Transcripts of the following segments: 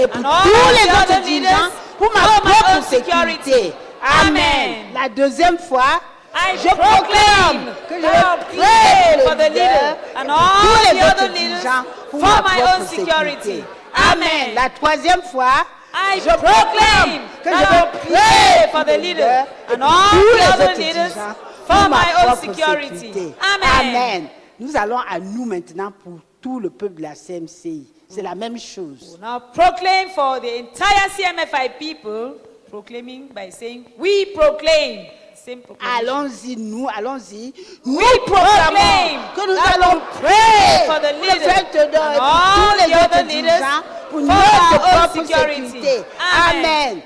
et pour and all tous les the autres other dirigeants, leaders pour ma for my propre own security. sécurité. Amen. Amen. La deuxième fois, I je proclame que je that I'll vais pray prier for the leader and all tous les the autres other leaders dirigeants pour for ma my propre own sécurité. security. Amen. Amen. La troisième fois, I je proclame que je that I'll vais pray prier for pour the les leader leaders et and pour all tous the les other autres leaders dirigeants for pour ma my own propre security. sécurité. Amen. Amen. Nous allons à nous maintenant pour tout le peuple de la CMCI. C'est la même chose. Now proclaim for the entire CMFI people, proclaiming by saying, we proclaim. Same proclamation. Allons-y, nous We proclamons que nous that allons we prier for the pour le leader fait de and et pour all tous les the autres other leaders dirigeants pour for notre our own propre security. sécurité. Amen. Amen.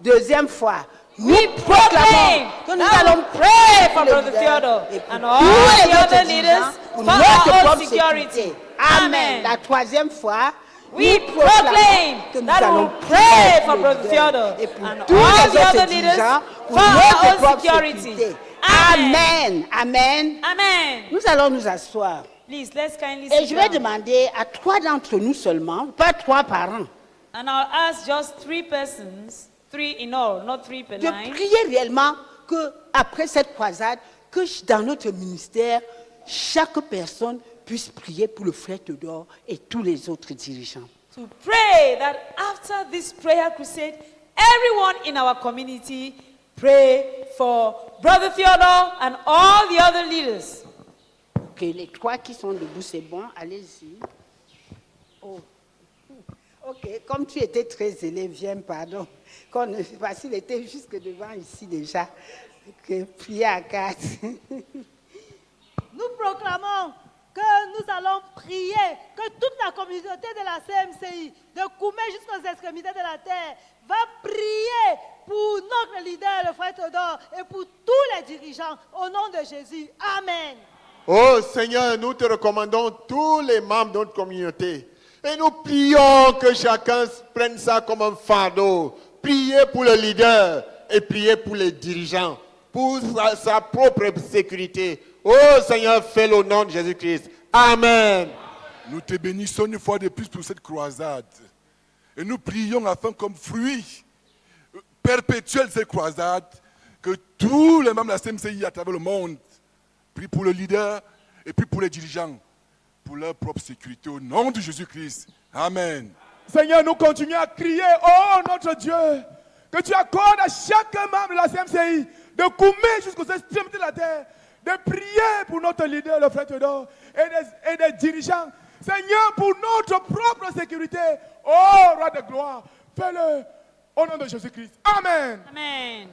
Deuxième fois, nous We proclamons proclaim que nous that allons we prier for pour les Brother leaders Theodore et pour and tous all les the autres other dirigeants leaders pour for notre our own propre security. sécurité. Amen. Amen. La troisième fois, We nous proclamons proclaim que nous that allons we prier pray pour for les Brother leaders Theodore et pour and tous all les the autres other leaders dirigeants pour for our notre own propre security. sécurité. Amen. Amen. Amen. Amen. Nous allons nous asseoir. Please, let's kindly Et sit je vais down. demander à 3 d'entre nous seulement, pas 3 par an, And I'll ask just 3 persons, 3 in all, not 3 per de line. prier réellement que après cette croisade, que dans notre ministère, chaque personne puisse prier pour le frère Théodore et tous les autres dirigeants. To pray that after this prayer crusade, everyone in our community pray for Brother Theodore and all the other leaders. Ok, les 3 qui sont debout, c'est bon, allez-y. Oh. Ok, comme tu étais très zélé, viens, pardon. Parce qu'il était jusque devant ici déjà. Ok, priez à 4. Nous proclamons que nous allons prier, que toute la communauté de la CMCI, de Koume jusqu'aux extrémités de la terre, va prier pour notre leader, le frère Théodore, et pour tous les dirigeants, au nom de Jésus. Amen. Oh Seigneur, nous te recommandons tous les membres de notre communauté. Et nous prions que chacun prenne ça comme un fardeau. Prier pour le leader et prier pour les dirigeants, pour sa propre sécurité. Oh Seigneur, fais-le au nom de Jésus-Christ. Amen. Nous te bénissons une fois de plus pour cette croisade. Et nous prions afin comme fruit perpétuel de cette croisade, que tous les membres de la CMCI à travers le monde prient pour le leader et puis pour les dirigeants, pour leur propre sécurité au nom de Jésus-Christ. Amen. Seigneur, nous continuons à crier, oh notre Dieu, que tu accordes à chaque membre de la CMCI de Koume jusqu'aux extrémités de la terre, de prier pour notre leader, le frère Théodore, et des dirigeants. Seigneur, pour notre propre sécurité, oh roi de gloire, fais-le au nom de Jésus-Christ. Amen. Amen.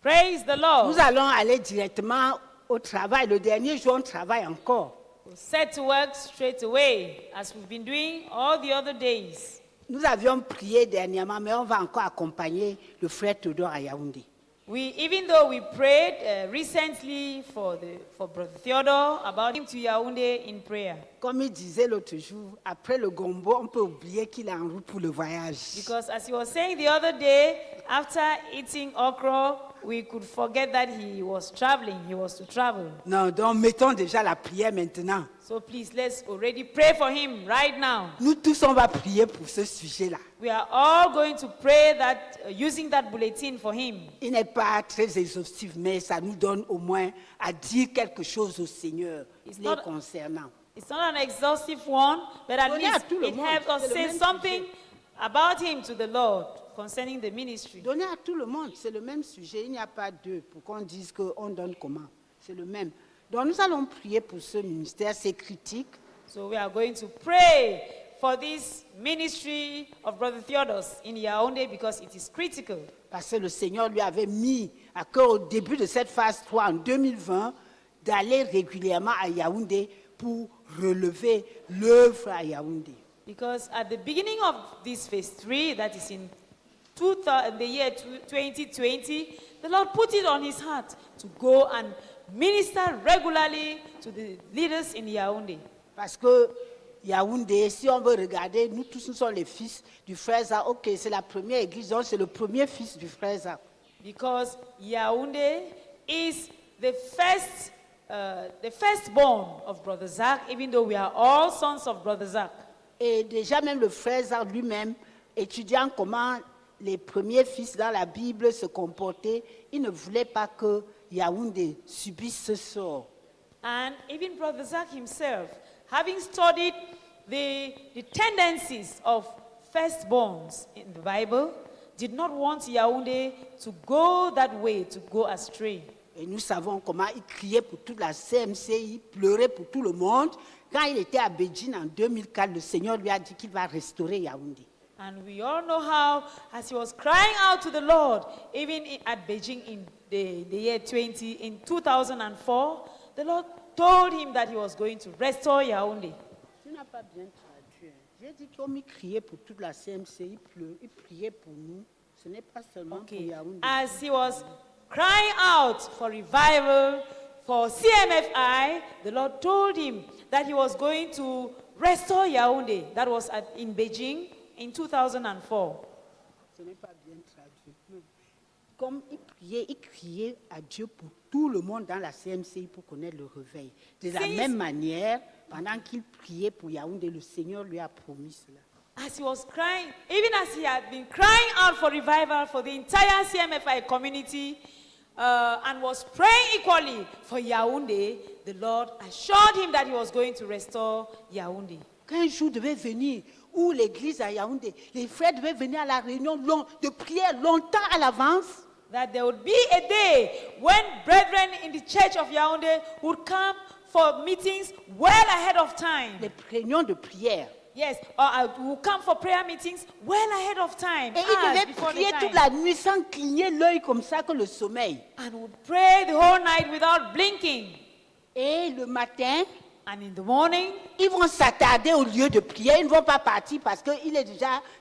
Praise the Lord. Nous allons aller directement au travail. Le dernier jour, on travaille encore. We'll set to work straight away, as we've been doing all the other days. Nous avions prié dernièrement, mais on va encore accompagner le frère Théodore à Yaoundé. Even though we prayed recently for Brother Theodore about him to Yaoundé in prayer. Comme il disait l'autre jour, après le gombo, on peut oublier qu'il est en route pour le voyage. Because as he was saying the other day, after eating okra, we could forget that he was traveling, he was to travel. Non, donc mettons déjà la prière maintenant. So please, let's already pray for him right now. Nous tous, on va prier pour ce sujet-là. We are all going to pray that, using that bulletin for him. Il n'est pas très exhaustif, mais ça nous donne au moins à dire quelque chose au Seigneur les concernant. It's not an exhaustive one, but at least it helps us say something about him to the Lord concerning the ministry. Donner à tout le monde, c'est le même sujet. Il n'y a pas deux pour qu'on dise qu'on donne comment. C'est le même. Donc nous allons prier pour ce ministère, c'est critique. So we are going to pray for this ministry of Brother Theodore in Yaoundé because it is critical. Parce que le Seigneur lui avait mis à cœur au début de cette phase 3 en 2020 d'aller régulièrement à Yaoundé pour relever l'œuvre à Yaoundé. Because at the beginning of this phase 3, that is in the year 2020, the Lord put it on his heart to go and minister regularly to the leaders in Yaoundé. Parce que Yaoundé, si on veut regarder, nous tous nous sommes les fils du frère Zak. Ok, c'est la première église, donc c'est le premier fils du frère Zak. Because Yaoundé is the firstborn of Brother Zak, even though we are all sons of Brother Zak. Et déjà même le frère Zard lui-même, étudiant comment les premiers fils dans la Bible se comportaient, il ne voulait pas que Yaoundé subisse ce sort. And even Brother Zach himself, having studied the tendencies of firstborns in the Bible, did not want Yaoundé to go that way, to go astray. Et nous savons comment il criait pour toute la CMCI, il pleurait pour tout le monde. Quand il était à Beijing en 2004, le Seigneur lui a dit qu'il va restaurer Yaoundé. And we all know how, as he was crying out to the Lord, even at Beijing in the year 2004, the Lord told him that he was going to restore Yaoundé. Tu n'as pas bien traduit. J'ai dit qu'il criait pour toute la CMCI, il priait pour nous. Ce n'est pas seulement pour Yaoundé. As he was crying out for revival for CMFI, the Lord told him that he was going to restore Yaoundé. That was in Beijing in 2004. Ce n'est pas bien traduit. Comme il criait à Dieu pour tout le monde dans la CMCI pour connaître le réveil. De la même manière, pendant qu'il priait pour Yaoundé, le Seigneur lui a promis cela. As he was crying, even as he had been crying out for revival for the entire CMFI community, and was praying equally for Yaoundé, the Lord assured him that he was going to restore Yaoundé. Qu'un jour devait venir où l'église à Yaoundé, les frères devaient venir à la réunion de prière longtemps à l'avance. That there would be a day when brethren in the church of Yaoundé would come for meetings well ahead of time. Les réunions de prière. Yes, will come for prayer meetings well ahead of time. Et il devait prier toute la nuit sans cligner l'œil comme ça que le sommeil. And would pray the whole night without blinking. Et le matin, and in the morning, ils vont s'attarder au lieu de prier. Ils ne vont pas partir parce que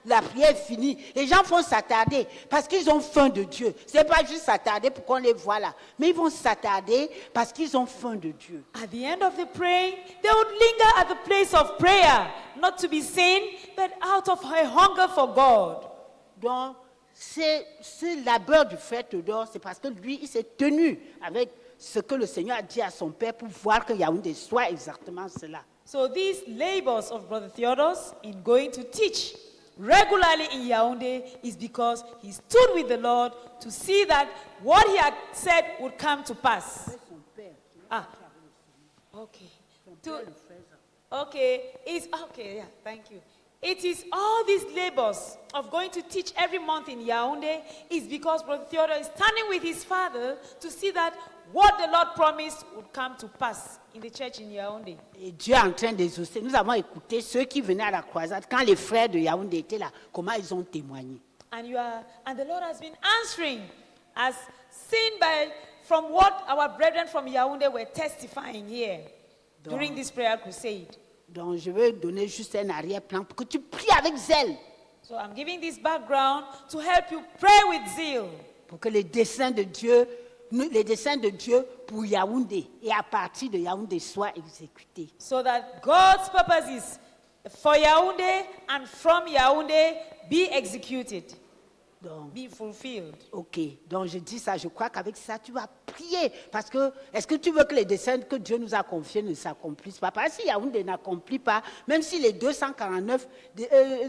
la prière est finie. Les gens vont s'attarder parce qu'ils ont faim de Dieu. Ce n'est pas juste s'attarder pour qu'on les voit là. Mais ils vont s'attarder parce qu'ils ont faim de Dieu. At the end of the praying, they would linger at the place of prayer, not to be seen, but out of a hunger for God. Donc, ce labeur du frère Théodore, c'est parce que lui, il s'est tenu avec ce que le Seigneur a dit à son père pour voir que Yaoundé soit exactement cela. So these labors of Brother Theodos in going to teach regularly in Yaoundé is because he stood with the Lord to see that what he had said would come to pass. Okay. Okay, yeah, thank you. It is all these labors of going to teach every month in Yaoundé is because Brother Theodore is standing with his father to see that what the Lord promised would come to pass in the church in Yaoundé. Et Dieu est en train d'exaucer. Nous avons écouté ceux qui venaient à la croisade, quand les frères de Yaoundé étaient là, comment ils ont témoigné. And the Lord has been answering, as seen from what our brethren from Yaoundé were testifying here during this prayer crusade. Donc je vais donner juste un arrière-plan pour que tu pries avec zèle. So I'm giving this background to help you pray with zeal. Pour que les desseins de Dieu pour Yaoundé et à partir de Yaoundé soient exécutés. So that God's purposes for Yaoundé and from Yaoundé be executed, be fulfilled. Ok, donc je dis ça, je crois qu'avec ça tu vas prier. Parce que, est-ce que tu veux que les desseins que Dieu nous a confiés ne s'accomplissent pas? Parce que si Yaoundé n'accomplit pas, même si les 249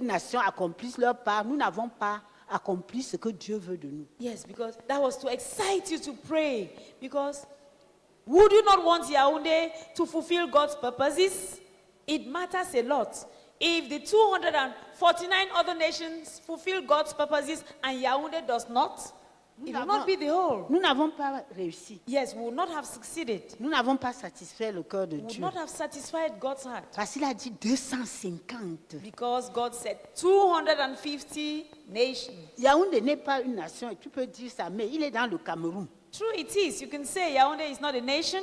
nations accomplissent leur part, nous n'avons pas accompli ce que Dieu veut de nous. Yes, because that was to excite you to pray. Because would you not want Yaoundé to fulfill God's purposes? It matters a lot. If the 249 other nations fulfill God's purposes and Yaoundé does not, it will not be the whole. Nous n'avons pas réussi. Yes, we will not have succeeded. Nous n'avons pas satisfait le cœur de We will Dieu. not have satisfied God's heart. Parce qu'il a dit 250. Because God said 250 nations. Yaoundé n'est pas une nation, et tu peux dire ça, mais il est dans le Cameroun. True it is. You can say Yaoundé is not a nation,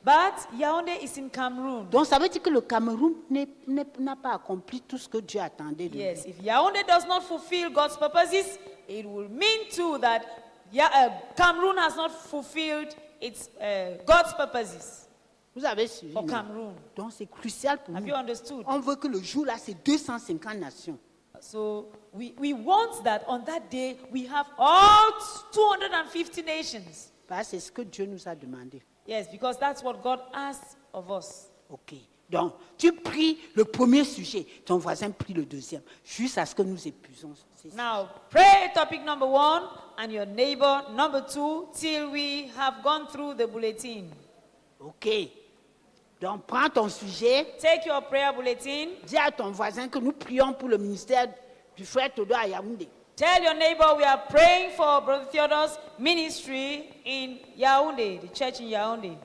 but Yaoundé is in Cameroon. Donc ça veut dire que le Cameroun n'a pas accompli tout ce que Dieu attendait de lui. Yes, if Yaoundé does not fulfill God's purposes, it will mean too that Cameroon has not fulfilled its God's purposes. Vous avez suivi. For Cameroon. Donc c'est crucial pour Have nous. you understood? On veut que le jour là, c'est 250 nations. So we want that on that day we have all 250 nations. Parce que c'est ce que Dieu nous a demandé. Yes, because that's what God asked of us. Ok. Donc, tu pries le premier sujet, ton voisin prie le deuxième, jusqu'à ce que nous épuisons. Now, pray topic number 1 and your neighbor number 2 till we have gone through the bulletin. Ok. Donc, prends ton sujet. Take your prayer bulletin. Dis à ton voisin que nous prions pour le ministère du frère Théodore à Yaoundé. Tell your neighbor we are praying for Brother Theodore's ministry in Yaoundé, the church in Yaoundé.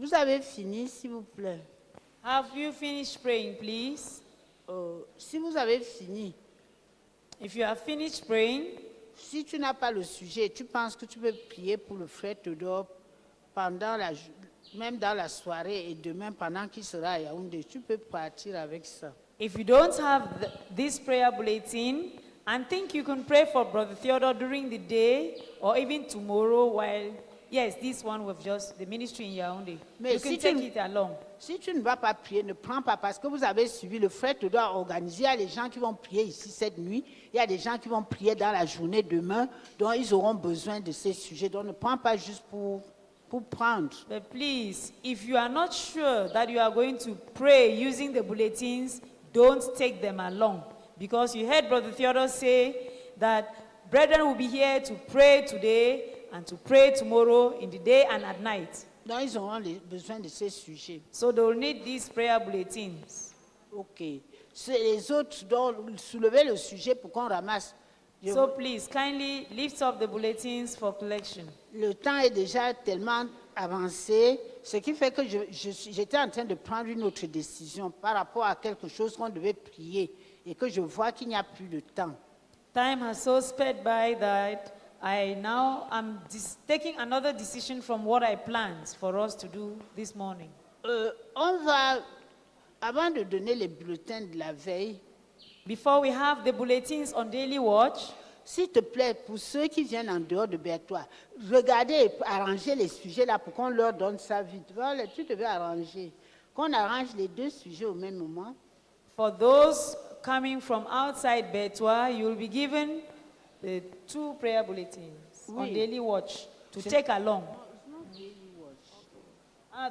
Vous avez fini, s'il vous plaît. Have you finished praying, please? Si vous avez fini, If you have finished praying, si tu n'as pas le sujet, tu penses que tu peux prier pour le frère Théodore pendant même dans la soirée et demain pendant qu'il sera à Yaoundé, tu peux partir avec ça. if you don't have this prayer bulletin and think you can pray for Brother Theodore during the day or even tomorrow while, yes, this one with just the ministry in Yaoundé, Mais you si can tu- take it along. Si tu ne vas pas prier, ne prends pas, parce que vous avez suivi le frère Théodore organisé. Il y a des gens qui vont prier ici cette nuit, il y a des gens qui vont prier dans la journée demain, donc ils auront besoin de ces sujets. Donc ne prends pas juste pour prendre. But please, if you are not sure that you are going to pray using the bulletins, don't take them along. Because you heard Brother Theodore say that brethren will be here to pray today and to pray tomorrow in the day and at night. Donc ils auront besoin de ces sujets. So they will need these prayer bulletins. Ok. C'est les autres, donc soulevez le sujet pour qu'on ramasse. So please, kindly lift up the bulletins for collection. Le temps est déjà tellement avancé, ce qui fait que j'étais en train de prendre une autre décision par rapport à quelque chose qu'on devait prier et que je vois qu'il n'y a plus de temps. Time has so sped by that I now am taking another decision from what I planned for us to do this morning. On va, avant de donner les bulletins de la veille, Before we have the bulletins on Daily Watch, s'il te plaît, pour ceux qui viennent en dehors de Bertois, regardez et arrangez les sujets là pour qu'on leur donne ça vite. Voilà, tu devais arranger. Qu'on arrange les deux sujets au même moment. for those coming from outside Betwa, you will be given the 2 prayer bulletins on Oui. Daily Watch to take along.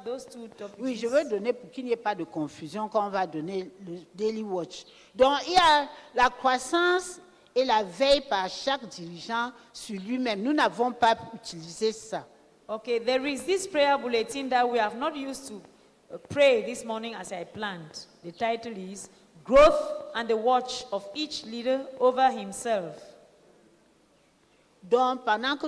Those 2 topics. Oui, je veux donner pour qu'il n'y ait pas de confusion quand on va donner le Daily Watch. Donc, il y a la croissance et la veille par chaque dirigeant sur lui-même. Nous n'avons pas utilisé ça. Okay, there is this prayer bulletin that we have not used to pray this morning as I planned. The title is Growth and the Watch of Each Leader Over Himself. Donc, pendant que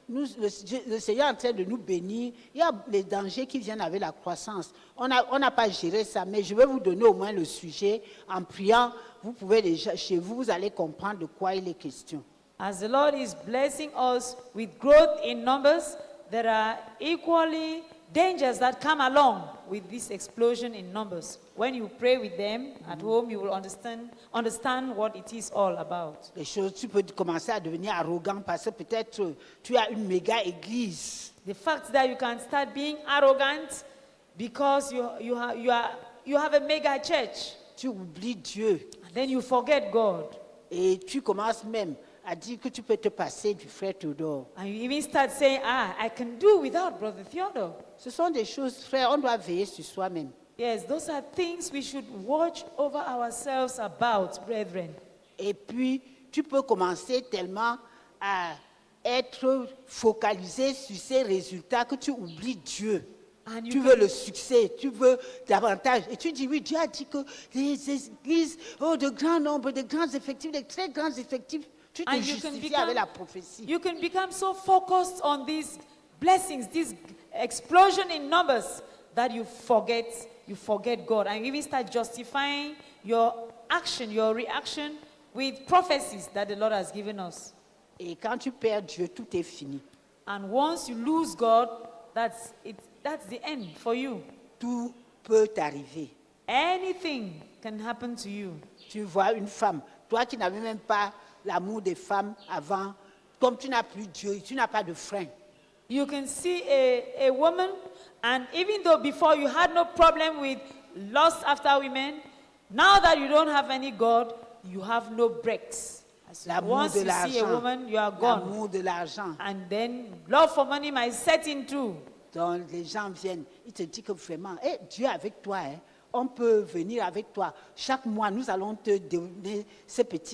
le Seigneur est en train de nous bénir, il y a les dangers qui viennent avec la croissance. On n'a pas géré ça, mais je vais vous donner au moins le sujet. En priant, vous pouvez déjà, chez vous, vous allez comprendre de quoi il est question. As the Lord is blessing us with growth in numbers, there are equally dangers that come along with this explosion in numbers. When you pray with them at home, you will understand what it is all about. Les choses, tu peux commencer à devenir arrogant parce que peut-être tu as une méga église. The fact that you can start being arrogant because you have a mega church, Tu oublies Dieu and then you forget God, et tu commences même à dire que tu peux te passer du frère Théodore. and you even start saying, I can do without Brother Theodore. Ce sont des choses, frère, on doit veiller sur soi-même. Yes, those are things we should watch over ourselves about, brethren. Et puis, tu peux commencer tellement à être focalisé sur ces résultats que tu oublies Dieu. And you Tu can- veux le succès, tu veux davantage. Et tu dis, oui, Dieu a dit que les églises, de grands nombres, de grands effectifs, de très grands effectifs, tu te And you can justifies become- avec la prophétie. You can become so focused on these blessings, this explosion in numbers, that you forget God, and you even start justifying your action, your reaction with prophecies that the Lord has given us. Et quand tu perds Dieu, tout est fini. And once you lose God, that's it. That's the end for you. Tout peut t'arriver. Anything can happen to you. Tu vois une femme, toi qui n'avais même pas l'amour des femmes avant, comme tu n'as plus Dieu, tu n'as pas de frein. You can see a woman, and even though before you had no problem with lust after women, now that you don't have any God, you have no brakes. L'amour Once de you see a l'argent. woman, you are gone. L'amour de l'argent. And then love for money might set in too. Donc les gens viennent, ils te disent que vraiment, Dieu est avec toi, hein. On peut venir avec toi. Chaque mois, nous allons te donner ces petits